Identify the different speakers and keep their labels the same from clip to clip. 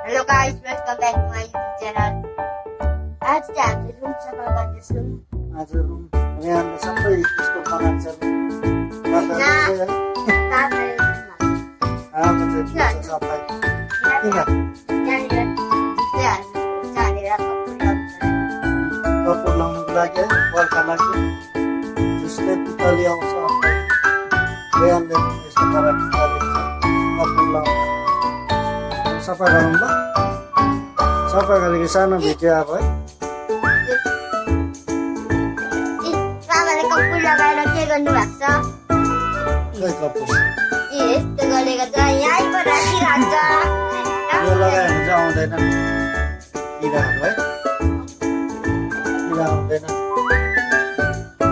Speaker 1: Hello guys, welcome back to my YouTube channel. आज चाहिँ हामी रुम सफा गर्दैछौँ।
Speaker 2: आज रुम यहाँ सबै स्कुल बनाएको छ। कपुर लाउनुको लागि बर्खा लाग्यो जसले पुतली आउँछ बिहानले यस्तो पाराले कपुर लाउनु सफा गरौँ ल। सफा गरेको सानो भिडियो अब है
Speaker 1: कपुर लगाएर के गर्नु भएको छ?
Speaker 2: खै कपुर
Speaker 1: यस्तो गरेको छ यहीँ पो राखिराख्छ।
Speaker 2: यो लगायो भने चाहिँ आउँदैन किराहरू है किरा आउँदैन।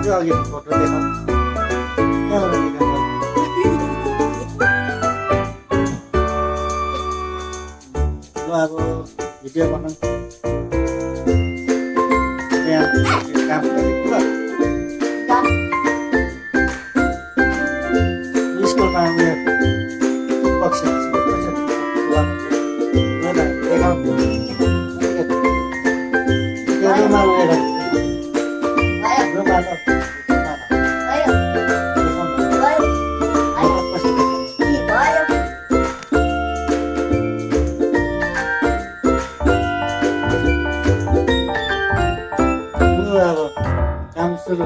Speaker 2: त्यो अघि फोटो देखाउँ क्यामेरा निकाल्नु ल अब भिडियो बनाउँ यहाँ काम गरेको ल। स्कुलमा उयो पक्ष अब काम सुरु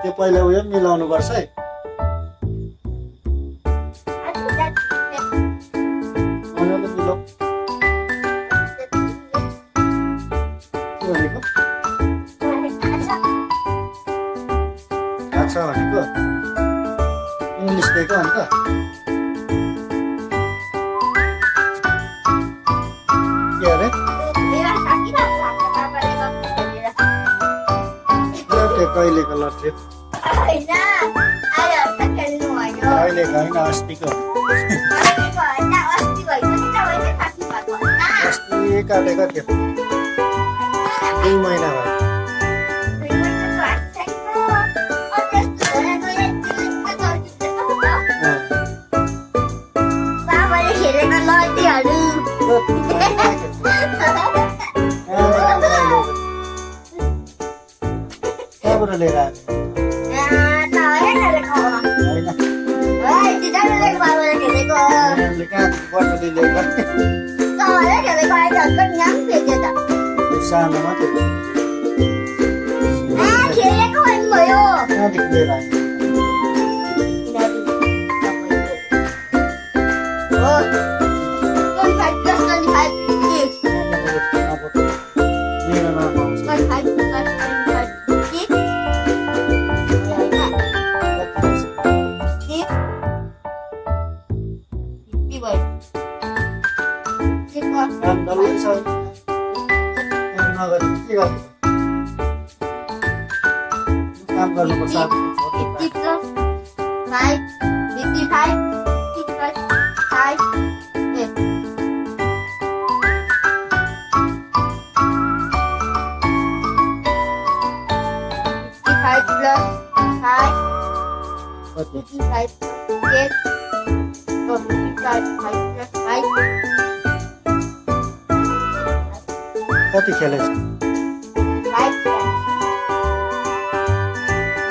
Speaker 2: त्यो पहिला उयो मिलाउनु पर्छ है। मजाले मिलाऊ के भनेको थाहा छ भनेको इङ्ग्लिस दिएको अन्त के अरे कहिलेको लट्ठ्यो अहिलेको होइन अस्तिको अस्ति काटेको थियो 2 महिना भयो। कहाँबाट लिएर आएको सानो मात्रै कहाँदेखि लिएर आएको मेरो नाम आउँछ काम डल्लै छ नगरेर के गर्नु काम गर्नुपर्छ। कति खेलेछ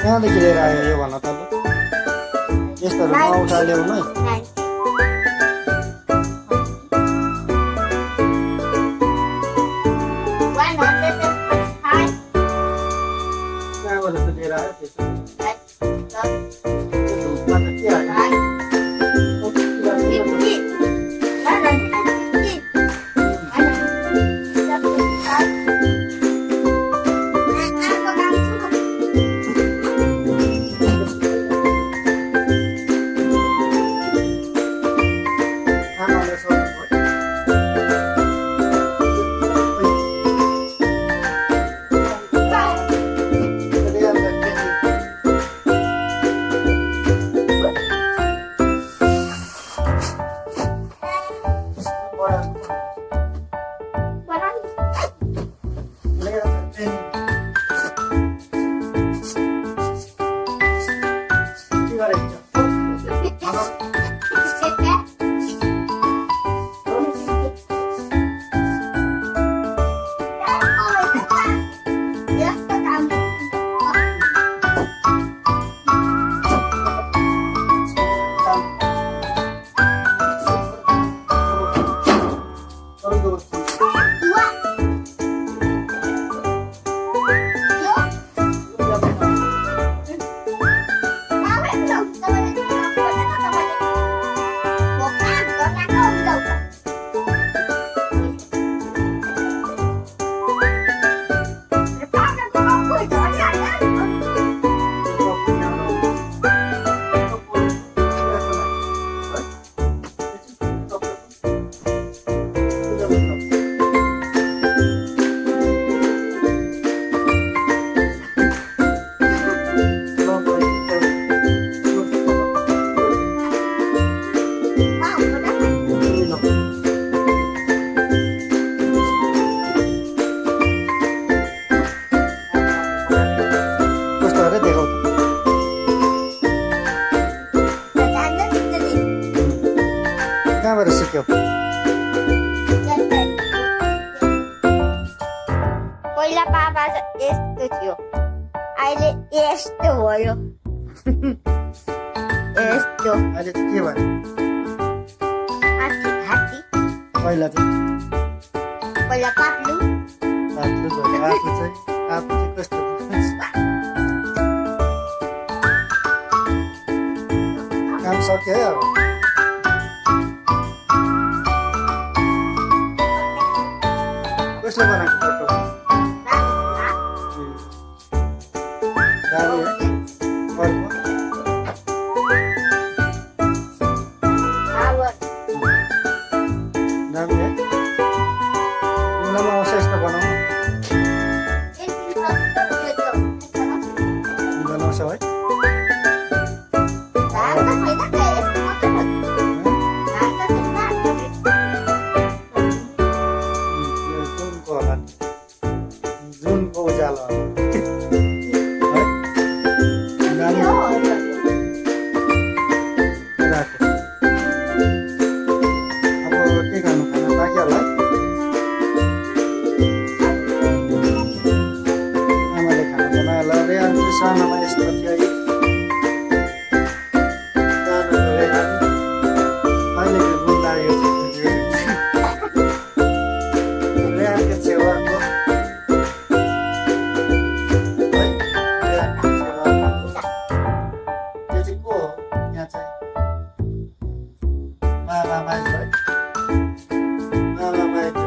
Speaker 2: कहाँदेखि लिएर आयो यो भन त ल यस्तोहरू नउठा ल्याउनु है। कहाँबाट त लिएर आयो त्यसो धुपमा त के हाल्यो कहाँबाट सिक्यौ?
Speaker 1: पहिला बाबा यस्तो थियो, अहिले यस्तो भयो। यस्तो
Speaker 2: अहिले चाहिँ के भयो?
Speaker 1: हात्ती हात्ती
Speaker 2: पहिला चाहिँ
Speaker 1: पहिला पातलु
Speaker 2: पातलो भयो, आफू चाहिँ कस्तो काम सक्यो है अब। कसले बनाएको फोटो? दामी है? अर्को? दामी है? तिमीलाई आउँछ यस्तो बनाउनु? तिमीलाई आउँछ है? यो जुनको होला नि, जुनको उज्यालो होला। है? दामी राख्यो। अब के गर्नु, खाना पाक्यो होला है? आमाले खाना बनाएर लगे अनि चाहिँ सानोमा यस्तो थियो है। सानो धेरै खाने। अहिले त्यो गुण लाग्यो चाहिँ रेहानको छेउको है, रेहानको छेउको। त्यो चाहिँ को हो यहाँ चाहिँ? मामा माइज है? मामा माइज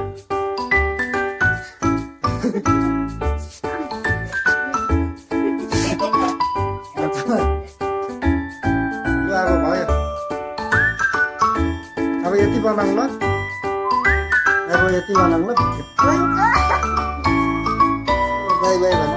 Speaker 2: यो अब भयो। अब यति बनाऊँ ल, अब यति बनाऊँ ल। बाई बाई भन।